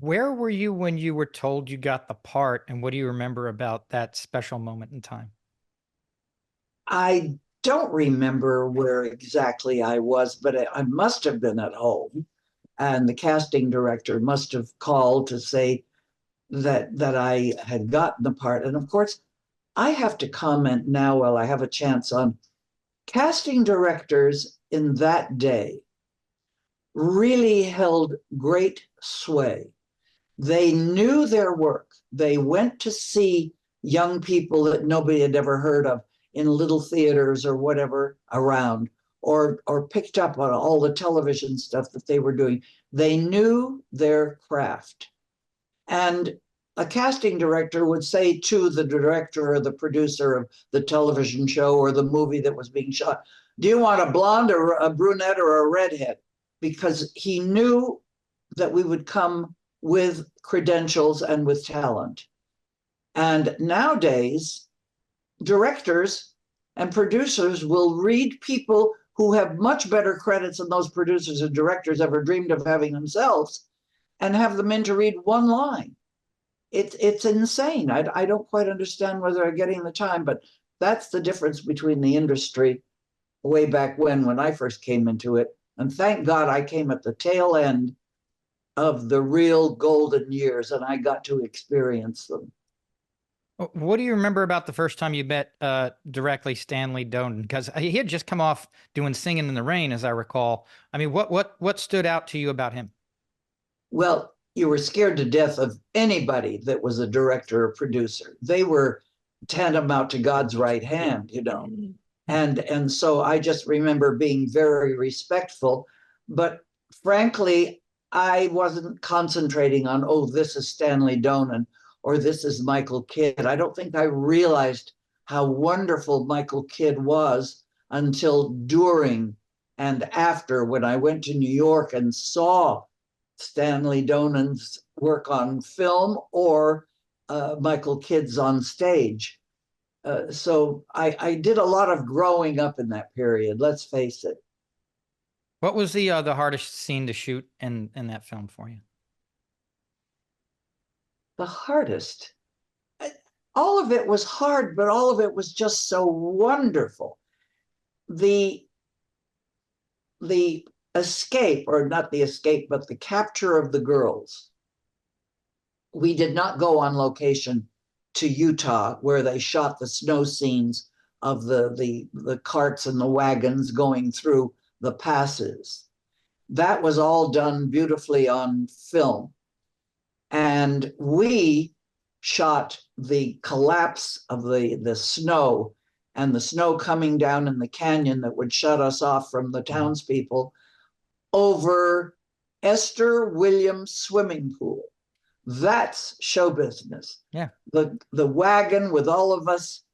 Where were you when you were told you got the part, and what do you remember about that special moment in time? I don't remember where exactly I was, but I must have been at home, and the casting director must have called to say that I had gotten the part. And of course, I have to comment now while I have a chance on casting directors in that day really held great sway. They knew their work. They went to see young people that nobody had ever heard of in little theaters or whatever around, or picked up on all the television stuff that they were doing. They knew their craft. And a casting director would say to the director or the producer of the television show or the movie that was being shot, do you want a blonde or a brunette or a redhead? Because he knew that we would come with credentials and with talent. And nowadays, directors and producers will read people who have much better credits than those producers and directors ever dreamed of having themselves and have them in to read one line. It's insane. I don't quite understand whether they're getting the time, but that's the difference between the industry way back when I first came into it. And thank God I came at the tail end of the real golden years and I got to experience them. What do you remember about the first time you met directly Stanley Donen? Because he had just come off doing Singing in the Rain, as I recall. I mean, what stood out to you about him? Well, you were scared to death of anybody that was a director or producer. They were tantamount to God's right hand, you know. And so I just remember being very respectful, but frankly, I wasn't concentrating on, oh, this is Stanley Donen or this is Michael Kidd. I don't think I realized how wonderful Michael Kidd was until during and after, when I went to New York and saw Stanley Donen's work on film or Michael Kidd's on stage. So I did a lot of growing up in that period, let's face it. What was the hardest scene to shoot in that film for you? The hardest. All of it was hard, but all of it was just so wonderful. The escape, or not the escape, but the capture of the girls. We did not go on location to Utah where they shot the snow scenes of the carts and the wagons going through the passes. That was all done beautifully on film. And we shot the collapse of the snow and the snow coming down in the canyon that would shut us off from the townspeople over Esther Williams swimming pool. That's show business. Yeah. The wagon with all of us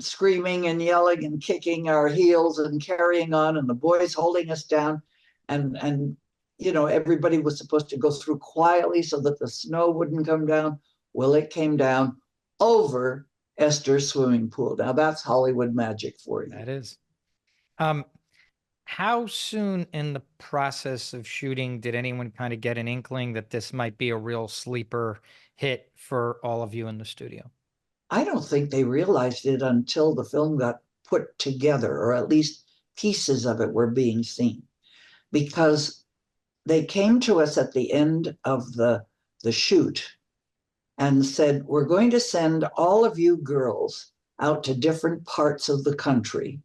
screaming and yelling and kicking our heels and carrying on, and the boys holding us down, and you know, everybody was supposed to go through quietly so that the snow wouldn't come down. Well, it came down over Esther's swimming pool. Now that's Hollywood magic for you. That is. How soon in the process of shooting did anyone kind of get an inkling that this might be a real sleeper hit for all of you in the studio? I don't think they realized it until the film got put together, or at least pieces of it were being seen, because they came to us at the end of the shoot and said, we're going to send all of you girls out to different parts of the country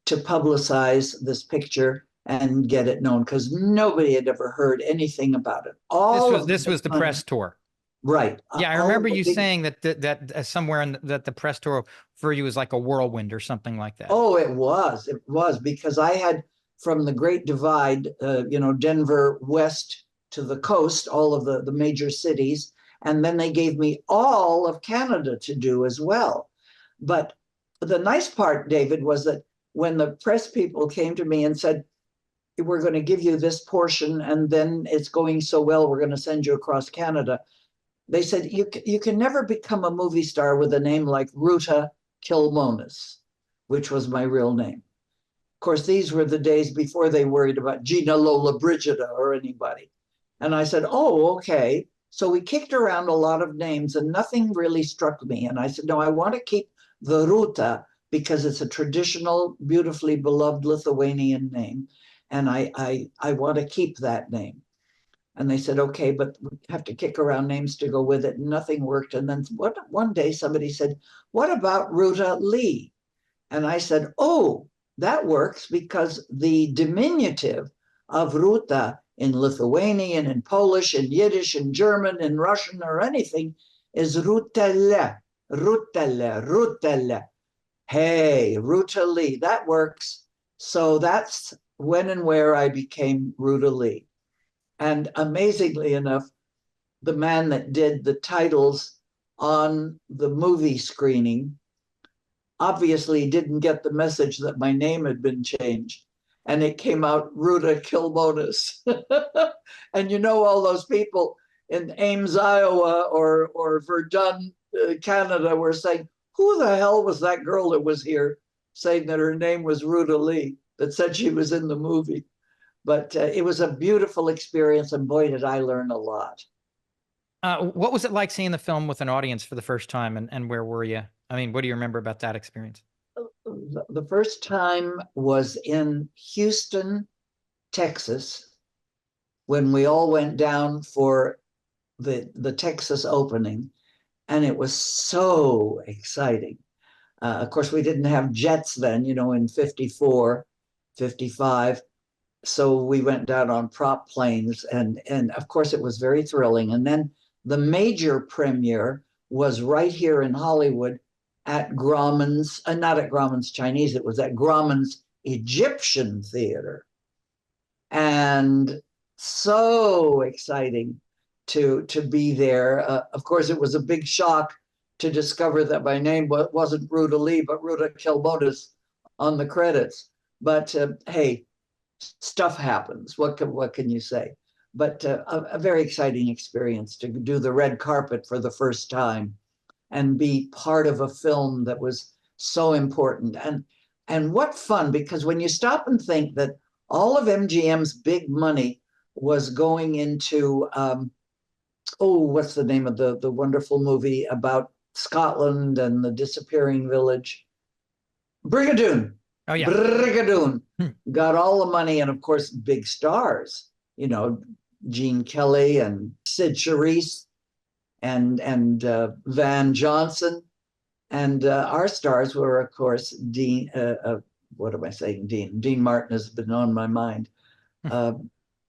to publicize this picture and get it known, because nobody had ever heard anything about it. This was the press tour. Right. Yeah, I remember you saying that somewhere that the press tour for you was like a whirlwind or something like that. Oh, it was. It was, because I had, from the Great Divide, you know, Denver west to the coast, all of the major cities, and then they gave me all of Canada to do as well. But the nice part, David, was that when the press people came to me and said, we're going to give you this portion and then it's going so well, we're going to send you across Canada. They said, you can never become a movie star with a name like Ruta Kilmonis, which was my real name. Of course, these were the days before they worried about Gina Lola Brigida or anybody. And I said, oh, okay. So we kicked around a lot of names and nothing really struck me. And I said, no, I want to keep the Ruta because it's a traditional, beautifully beloved Lithuanian name. And I want to keep that name. And they said, okay, but we have to kick around names to go with it. And nothing worked. And then one day somebody said, what about Ruta Lee? And I said, oh, that works because the diminutive of Ruta in Lithuanian, in Polish, in Yiddish, in German, in Russian, or anything is Rutele, Rutele, Rutele. Hey, Ruta Lee, that works. So that's when and where I became Ruta Lee. And amazingly enough, the man that did the titles on the movie screening obviously didn't get the message that my name had been changed. And it came out Ruta Kilbonis. And you know, all those people in Ames, Iowa, or Verdun, Canada, were saying, who the hell was that girl that was here saying that her name was Ruta Lee, that said she was in the movie? But it was a beautiful experience, and boy, did I learn a lot. What was it like seeing the film with an audience for the first time, and where were you? I mean, what do you remember about that experience? The first time was in Houston, Texas, when we all went down for the Texas opening, and it was so exciting. Of course, we didn't have jets then, you know, in 54, 55. So we went down on prop planes, and of course it was very thrilling. And then the major premiere was right here in Hollywood at Grauman's, not at Grauman's Chinese, it was at Grauman's Egyptian Theater. And so exciting to be there. Of course, it was a big shock to discover that my name wasn't Ruta Lee, but Ruta Kilbonis on the credits. But hey, stuff happens. What can you say? But a very exciting experience to do the red carpet for the first time and be part of a film that was so important. And what fun, because when you stop and think that all of MGM's big money was going into, what's the name of the wonderful movie about Scotland and the disappearing village? Brigadoon. Oh yeah. Brigadoon got all the money, and of course, big stars, you know, Gene Kelly and Sid Charisse and Van Johnson. And our stars were, of course, Dean, what am I saying? Dean Martin has been on my mind.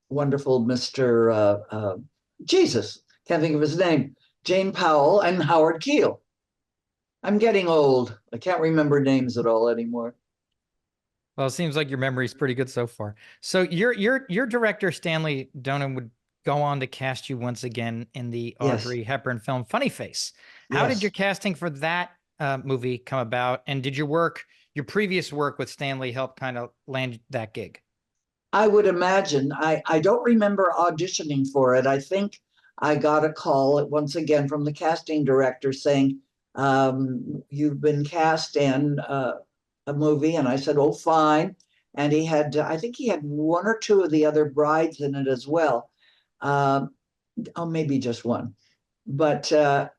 Wonderful Mr. Jesus, can't think of his name. Jane Powell and Howard Keel. I'm getting old. I can't remember names at all anymore. Well, it seems like your memory's pretty good so far. So your director, Stanley Donen, would go on to cast you once again in the Audrey Hepburn film Funny Face. How did your casting for that movie come about? And did your previous work with Stanley help kind of land that gig? I would imagine. I don't remember auditioning for it. I think I got a call once again from the casting director saying, you've been cast in a movie. And I said, oh, fine. And he had, I think he had one or two of the other brides in it as well. Maybe just one. But it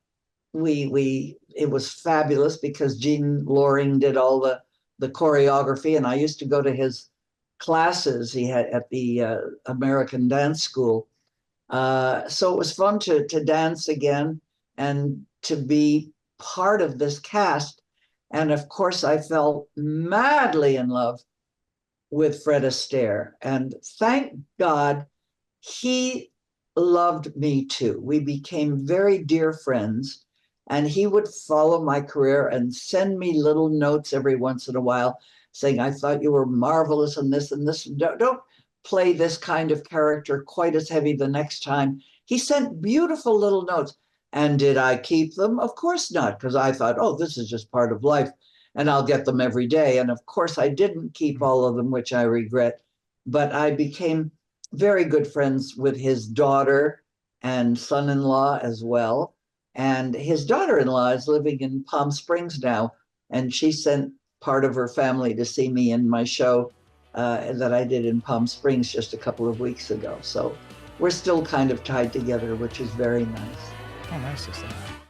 was fabulous because Gene Loring did all the choreography, and I used to go to his classes he had at the American Dance School. So it was fun to dance again and to be part of this cast. And of course, I fell madly in love with Fred Astaire. And thank God he loved me too. We became very dear friends. And he would follow my career and send me little notes every once in a while saying, I thought you were marvelous in this and this. Don't play this kind of character quite as heavy the next time. He sent beautiful little notes. And did I keep them? Of course not, because I thought, oh, this is just part of life and I'll get them every day. And of course, I didn't keep all of them, which I regret. But I became very good friends with his daughter and son-in-law as well. And his daughter-in-law is living in Palm Springs now. And she sent part of her family to see me in my show that I did in Palm Springs just a couple of weeks ago. So we're still kind of tied together, which is very nice. Oh, nice.